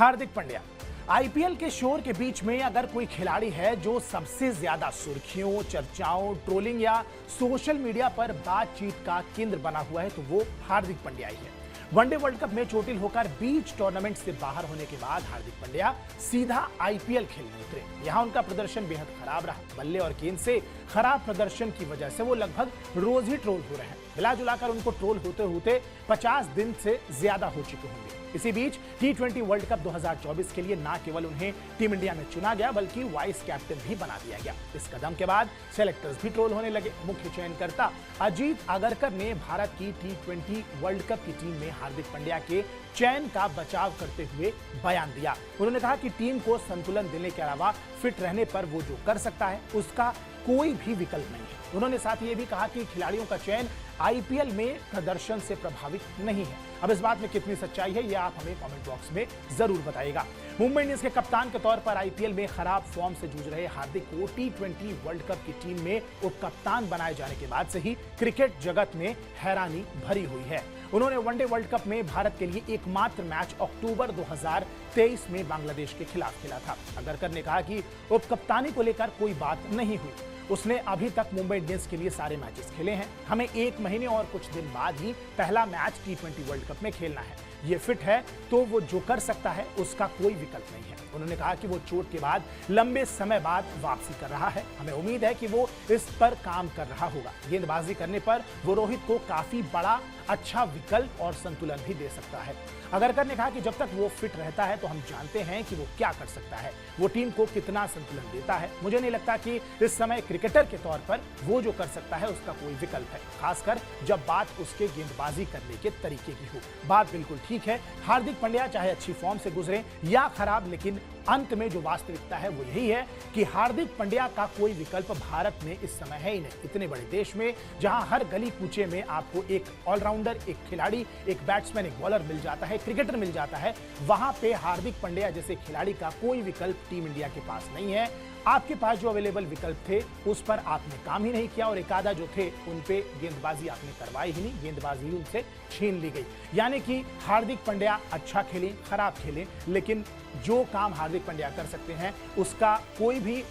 Hardik Pandya. IPL के शोर के बीच में अगर कोई खिलाड़ी है जो सबसे ज्यादा सुर्खियों, चर्चाओं, ट्रोलिंग या सोशल मीडिया पर बातचीत का केंद्र बना हुआ है तो वो हार्दिक पांड्या ही है। वनडे वर्ल्ड कप में चोटिल होकर बीच टूर्नामेंट से बाहर होने के बाद हार्दिक पांड्या सीधा आईपीएल खेलने उतरे। यहां उनका प्रदर्शन बेहद खराब रहा। बल्ले और गेंद से खराब प्रदर्शन की वजह से वो लगभग रोज ही ट्रोल हो रहे हैं। मिला जुलाकर उनको ट्रोल होते होते 50 दिन से ज्यादा हो चुके होंगे। इसी बीच टी20 वर्ल्ड कप 2024 के लिए न केवल उन्हें टीम इंडिया में चुना गया बल्कि वाइस कैप्टन भी बना दिया गया। इस कदम के बाद सेलेक्टर्स भी ट्रोल होने लगे। मुख्य चयनकर्ता अजीत आगरकर ने भारत की टी20 वर्ल्ड कप की टीम में हार्दिक पांड्या के चयन का बचाव करते हुए बयान दिया। उन्होंने कहा कि टीम को संतुलन देने के अलावा फिट रहने पर वो जो कर सकता है उसका कोई भी विकल्प नहीं है। उन्होंने साथ ये भी कहा कि खिलाड़ियों का चयन आईपीएल में प्रदर्शन से प्रभावित नहीं है। अब इस बात में कितनी सच्चाई है ये आप हमें कमेंट बॉक्स में जरूर बताइएगा। मुंबई इंडियंस के कप्तान के तौर पर आईपीएल में खराब फॉर्म से जूझ रहे हार्दिक को टी20 वर्ल्ड कप की टीम में उप कप्तान बनाए जाने के बाद से ही क्रिकेट जगत में हैरानी भरी हुई है। उन्होंने वनडे वर्ल्ड कप में भारत के लिए एकमात्र मैच अक्टूबर 2023 में बांग्लादेश के खिलाफ खेला था। आगरकर ने कहा कि उप कप्तानी को लेकर कोई बात नहीं हुई। उसने अभी तक मुंबई इंडियंस के लिए सारे मैचेस खेले हैं। हमें 1 महीने और कुछ दिन बाद ही पहला मैच टी20 वर्ल्ड कप में खेलना है। ये फिट है तो वो जो कर सकता है उसका कोई विकल्प नहीं है। उन्होंने कहा कि वो चोट के बाद लंबे समय बाद वापसी कर रहा है। हमें उम्मीद है कि वो इस पर काम कर रहा होगा। गेंदबाजी करने पर वो रोहित को काफी बड़ा अच्छा विकल्प और संतुलन भी दे सकता है। आगरकर ने कहा कि जब तक वो फिट रहता है तो हम जानते हैं कि वो क्या कर सकता है, वो टीम को कितना संतुलन देता है। मुझे नहीं लगता कि इस समय क्रिकेटर के तौर पर वो जो कर सकता है उसका कोई विकल्प है, खासकर जब बात उसके गेंदबाजी करने के तरीके की हो। बात बिल्कुल ठीक है। हार्दिक पांड्या चाहे अच्छी फॉर्म से गुजरे या खराब, लेकिन अंत में जो वास्तविकता है वो यही है कि हार्दिक पांड्या का कोई विकल्प भारत में इस समय है ही नहीं। इतने बड़े देश में जहां हर गली कूचे में आपको एक ऑलराउंडर, एक खिलाड़ी, एक बैट्समैन, एक बॉलर मिल जाता है, क्रिकेटर मिल जाता है, वहां पे हार्दिक पांड्या जैसे खिलाड़ी का कोई विकल्प टीम इंडिया के पास नहीं है। आपके पास जो अवेलेबल विकल्प थे उस पर आपने काम ही नहीं किया और एक आधा जो थे उन पे गेंदबाजी आपने करवाई ही नहीं, गेंदबाजी ही उनसे छीन ली गई। यानी कि हार्दिक पांड्या अच्छा खेलें, खराब खेलें, लेकिन जो काम हार्दिक पांड्या कर सकते हैं उसका कोई भी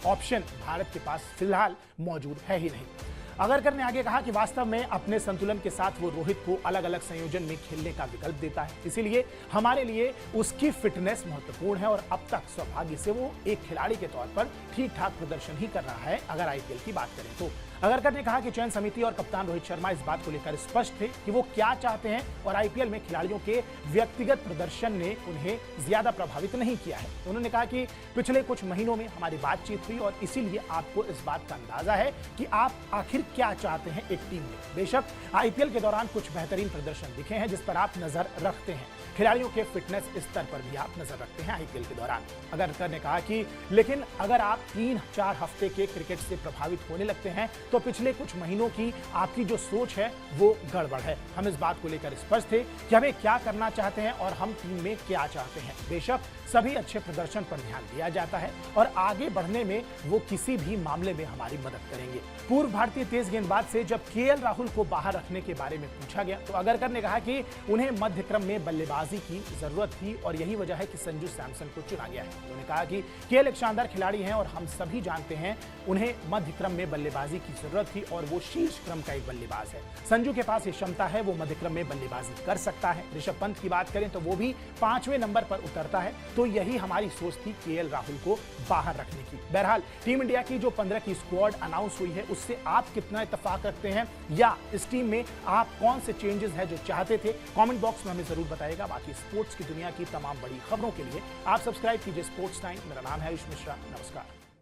ऑप्शन भारत के पास फिलहाल मौजूद है ही नहीं। आगरकर ने आगे कहा कि वास्तव में अपने संतुलन के साथ वो रोहित को अलग अलग संयोजन में खेलने का विकल्प देता है, इसीलिए हमारे लिए उसकी फिटनेस महत्वपूर्ण है और अब तक सौभाग्य से वो एक खिलाड़ी के तौर पर ठीक ठाक प्रदर्शन ही कर रहा है। अगर आईपीएल की बात करें तो आगरकर ने कहा कि चयन समिति और कप्तान रोहित शर्मा इस बात को लेकर स्पष्ट थे कि वो क्या चाहते हैं और आईपीएल में खिलाड़ियों के व्यक्तिगत प्रदर्शन ने उन्हें ज्यादा प्रभावित नहीं किया है। उन्होंने कहा कि पिछले कुछ महीनों में हमारी बातचीत हुई और इसीलिए आपको इस बात का अंदाजा है कि आप आखिर क्या चाहते हैं एक टीम में। बेशक आईपीएल के दौरान कुछ बेहतरीन प्रदर्शन दिखे हैं जिस पर आप नजर रखते हैं, खिलाड़ियों के फिटनेस स्तर पर भी आप नजर रखते हैं आईपीएल के दौरान। आगरकर ने कहा कि लेकिन अगर आप 3-4 हफ्ते के क्रिकेट से प्रभावित होने लगते हैं तो पिछले कुछ महीनों की आपकी जो सोच है वो गड़बड़ है। हम इस बात को लेकर स्पष्ट थे कि हमें क्या करना चाहते हैं और हम टीम में क्या चाहते हैं। बेशक सभी अच्छे प्रदर्शन पर ध्यान दिया जाता है और आगे बढ़ने में वो किसी भी मामले में हमारी मदद करेंगे। पूर्व भारतीय तेज गेंदबाज से जब केएल राहुल को बाहर रखने के बारे में पूछा गया तो आगरकर ने कहा कि उन्हें मध्य क्रम में बल्लेबाजी की जरूरत थी और यही वजह है कि संजू सैमसन को चुना गया है। उन्होंने कहा कि केएल एक शानदार खिलाड़ी हैं और हम सभी जानते हैं उन्हें मध्य क्रम में बल्लेबाजी की जरूरत थी और वो शीर्ष क्रम का एक बल्लेबाज है। संजू के पास ये क्षमता है, वो मध्य क्रम में बल्लेबाजी कर सकता है। ऋषभ पंत की बात करें तो वो भी 5वें नंबर पर उतरता है। तो यही हमारी सोच थी केएल राहुल को बाहर रखने की। बहरहाल टीम इंडिया की जो 15 की स्क्वाड अनाउंस हुई है उससे आप कितना इत्तेफाक रखते हैं या इस टीम में आप कौन से चेंजेस है जो चाहते थे, कमेंट बॉक्स में हमें जरूर बताइएगा। बाकी स्पोर्ट्स की दुनिया की तमाम बड़ी खबरों के लिए आप सब्सक्राइब कीजिए स्पोर्ट्स टाइम। मेरा नाम है आयुष मिश्रा। नमस्कार।